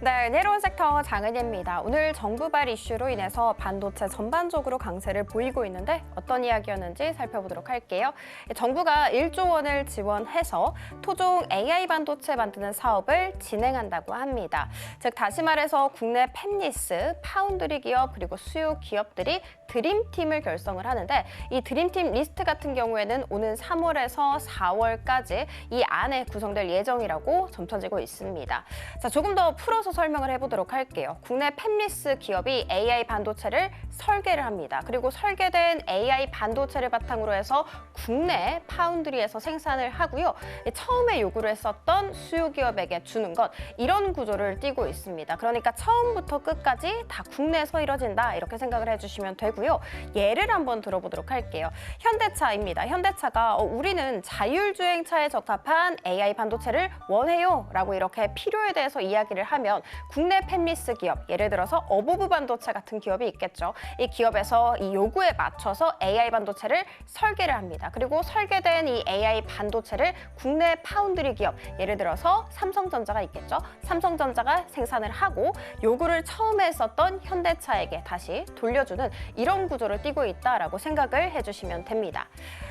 네, 새로운 섹터 장은희입니다. 오늘 정부발 이슈로 인해서 반도체 전반적으로 강세를 보이고 있는데 어떤 이야기였는지 살펴보도록 할게요. 정부가 1조 원을 지원해서 토종 AI 반도체 만드는 사업을 진행한다고 합니다. 즉 다시 말해서 국내 팹리스, 파운드리 기업 그리고 수요 기업들이 드림팀을 결성을 하는데 이 드림팀 리스트 같은 경우에는 오는 3월에서 4월까지 이 안에 구성될 예정이라고 점쳐지고 있습니다. 자, 조금 더 풀어서 설명을 해보도록 할게요. 국내 팹리스 기업이 AI 반도체를 설계를 합니다. 그리고 설계된 AI 반도체를 바탕으로 해서 국내 파운드리에서 생산을 하고요. 처음에 요구를 했었던 수요 기업에게 주는 것, 이런 구조를 띠고 있습니다. 그러니까 처음부터 끝까지 다 국내에서 이뤄진다 이렇게 생각을 해주시면 되고요. 예를 한번 들어보도록 할게요. 현대차입니다. 현대차가 우리는 자율주행차에 적합한 AI 반도체를 원해요 라고 이렇게 필요에 대해서 이야기를 하면 국내 팹리스 기업, 예를 들어서 어보브 반도체 같은 기업이 있겠죠. 이 기업에서 이 요구에 맞춰서 AI 반도체를 설계를 합니다. 그리고 설계된 이 AI 반도체를 국내 파운드리 기업, 예를 들어서 삼성전자가 있겠죠. 삼성전자가 생산을 하고 요구를 처음에 했었던 현대차에게 다시 돌려주는 이런 구조를 띠고 있다라고 생각을 해주시면 됩니다.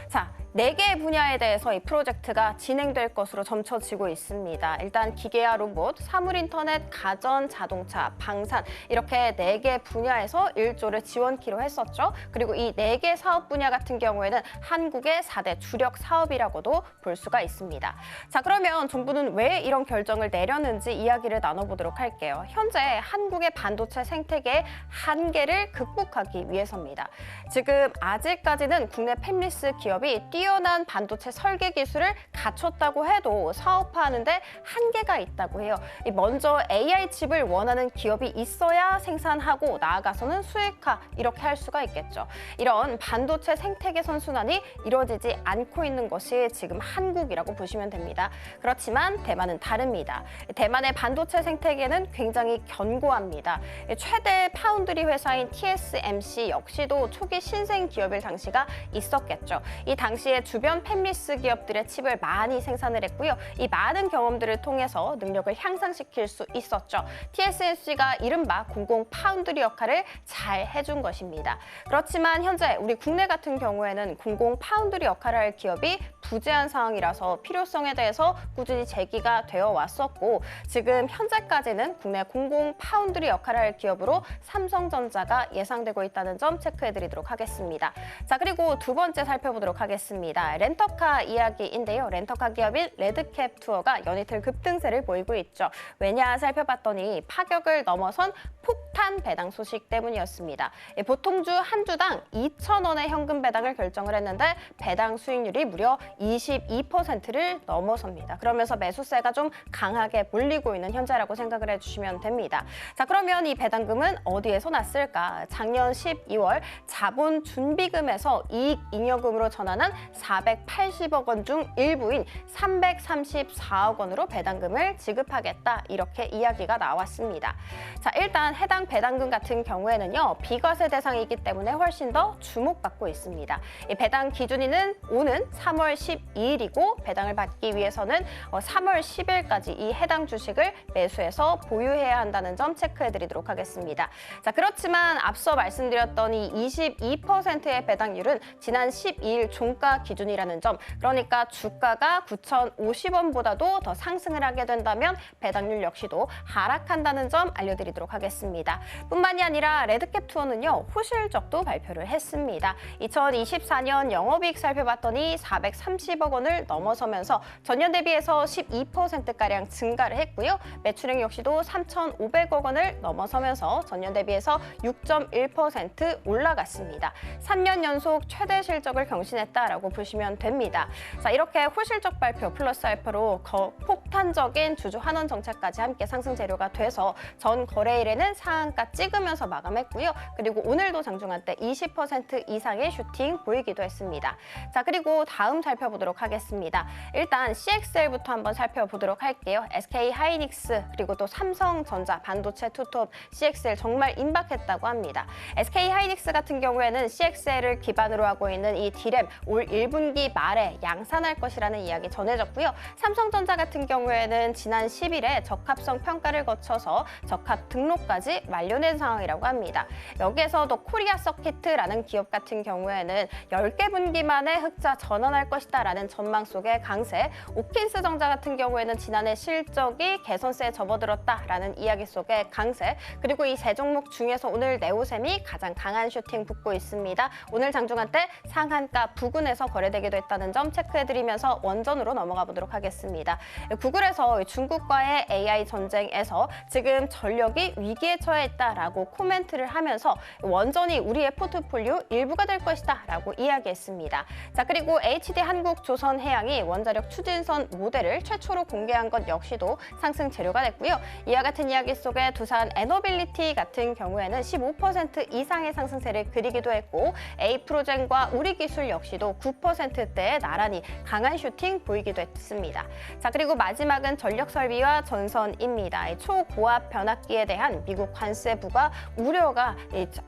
자, 4개의 분야에 대해서 이 프로젝트가 진행될 것으로 점쳐지고 있습니다. 일단 기계와 로봇, 사물인터넷, 가전, 자동차, 방산 이렇게 4개 분야에서 1조를 지원키로 했었죠. 그리고 이 4개 사업 분야 같은 경우에는 한국의 4대 주력 사업이라고도 볼 수가 있습니다. 자, 그러면 정부는 왜 이런 결정을 내렸는지 이야기를 나눠보도록 할게요. 현재 한국의 반도체 생태계의 한계를 극복하기 위해서입니다. 지금 아직까지는 국내 팹리스 기업이 뛰어난 반도체 설계 기술을 갖췄다고 해도 사업화하는데 한계가 있다고 해요. 먼저 AI 칩을 원하는 기업이 있어야 생산하고 나아가서는 수익화 이렇게 할 수가 있겠죠. 이런 반도체 생태계 선순환이 이루어지지 않고 있는 것이 지금 한국이라고 보시면 됩니다. 그렇지만 대만은 다릅니다. 대만의 반도체 생태계는 굉장히 견고합니다. 최대 파운드리 회사인 TSMC 역시도 초기 신생 기업일 당시가 있었겠죠. 이 당시에 주변 팹리스 기업들의 칩을 많이 생산을 했고요. 이 많은 경험들을 통해서 능력을 향상시킬 수 있었죠. TSMC가 이른바 공공 파운드리 역할을 잘 해준 것입니다. 그렇지만 현재 우리 국내 같은 경우에는 공공 파운드리 역할을 할 기업이 부재한 상황이라서 필요성에 대해서 꾸준히 제기가 되어 왔었고 지금 현재까지는 국내 공공 파운드리 역할을 할 기업으로 삼성전자가 예상되고 있다는 점 체크해드리도록 하겠습니다. 자, 그리고 두 번째 살펴보도록 하겠습니다. 렌터카 이야기인데요. 렌터카 기업인 레드캡 투어가 연이틀 급등세를 보이고 있죠. 왜냐 살펴봤더니 파격을 넘어선 폭탄 배당 소식 때문이었습니다. 보통주 한 주당 2,000원의 현금 배당을 결정을 했는데 배당 수익률이 무려 22%를 넘어섭니다. 그러면서 매수세가 좀 강하게 몰리고 있는 현재라고 생각을 해주시면 됩니다. 자, 그러면 이 배당금은 어디에서 났을까? 작년 12월 자본 준비금에서 이익 잉여금으로 전환한 480억 원 중 일부인 334억 원으로 배당금을 지급하겠다 이렇게 이야기가 나왔습니다. 자, 일단 해당 배당금 같은 경우에는요 비과세 대상이기 때문에 훨씬 더 주목받고 있습니다. 이 배당 기준일은 오는 3월 12일이고 배당을 받기 위해서는 3월 10일까지 이 해당 주식을 매수해서 보유해야 한다는 점 체크해드리도록 하겠습니다. 자, 그렇지만 앞서 말씀드렸던 이 22%의 배당률은 지난 12일 종가 기준이라는 점, 그러니까 주가가 9,050원보다도 더 상승을 하게 된다면 배당률 역시도 하락한다는 점 알려드리도록 하겠습니다. 뿐만이 아니라 레드캡 투어는요 호실적도 발표를 했습니다. 2024년 영업이익 살펴봤더니 430억 원을 넘어서면서 전년 대비해서 12%가량 증가를 했고요. 매출액 역시도 3,500억 원을 넘어서면서 전년 대비해서 6.1% 올라갔습니다. 3년 연속 최대 실적을 경신했다라고 보시면 됩니다. 자, 이렇게 호실적 발표 플러스 알파로 폭탄적인 주주 환원 정책까지 함께 상승 재료가 돼서 전 거래일에는 상한가 찍으면서 마감했고요. 그리고 오늘도 장중한 때 20% 이상의 슈팅 보이기도 했습니다. 자, 그리고 다음 살펴보도록 하겠습니다. 일단 CXL부터 한번 살펴보도록 할게요. SK 하이닉스 그리고 또 삼성전자 반도체 투톱 CXL 정말 임박했다고 합니다. SK 하이닉스 같은 경우에는 CXL을 기반으로 하고 있는 이 D램 올 1분기 말에 양산할 것이라는 이야기 전해졌고요. 삼성전자 같은 경우에는 지난 10일에 적합성 평가를 거쳐서 적합 등록까지 완료된 상황이라고 합니다. 여기에서도 코리아 서키트라는 기업 같은 경우에는 10개 분기 만에 흑자 전환할 것이다라는 전망 속에 강세, 오킨스 정자 같은 경우에는 지난해 실적이 개선세에 접어들었다라는 이야기 속에 강세, 그리고 이 세 종목 중에서 오늘 네오셈이 가장 강한 슈팅 붙고 있습니다. 오늘 장중한 때 상한가 부근에서 거래되기도 했다는 점 체크해드리면서 원전으로 넘어가 보도록 하겠습니다. 구글에서 중국과의 AI 전쟁에서 지금 전력이 위기에 처해 있다라고 코멘트를 하면서 원전이 우리의 포트폴리오 일부가 될 것이다 라고 이야기했습니다. 자, 그리고 HD 한국조선해양이 원자력 추진선 모델을 최초로 공개한 것 역시도 상승 재료가 됐고요. 이와 같은 이야기 속에 두산 에너빌리티 같은 경우에는 15% 이상의 상승세를 그리기도 했고 A프로젠과 우리기술 역시도 9%대에 나란히 강한 슈팅 보이기도 했습니다. 자, 그리고 마지막은 전력설비와 전선입니다. 이 초고압 변압기에 대한 미국 관세 부과 우려가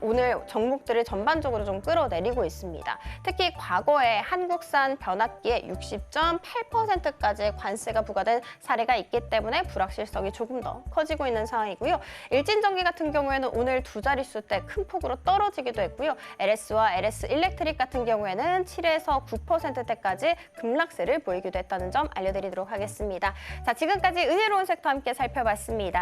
오늘 종목들을 전반적으로 좀 끌어내리고 있습니다. 특히 과거에 한국산 변압기에 60.8%까지 관세가 부과된 사례가 있기 때문에 불확실성이 조금 더 커지고 있는 상황이고요. 일진전기 같은 경우에는 오늘 두 자릿수대 큰 폭으로 떨어지기도 했고요. LS와 LS 일렉트릭 같은 경우에는 7에서 9%대까지 급락세를 보이기도 했다는 점 알려드리도록 하겠습니다. 자, 지금까지 은혜로운 섹터 함께 살펴봤습니다.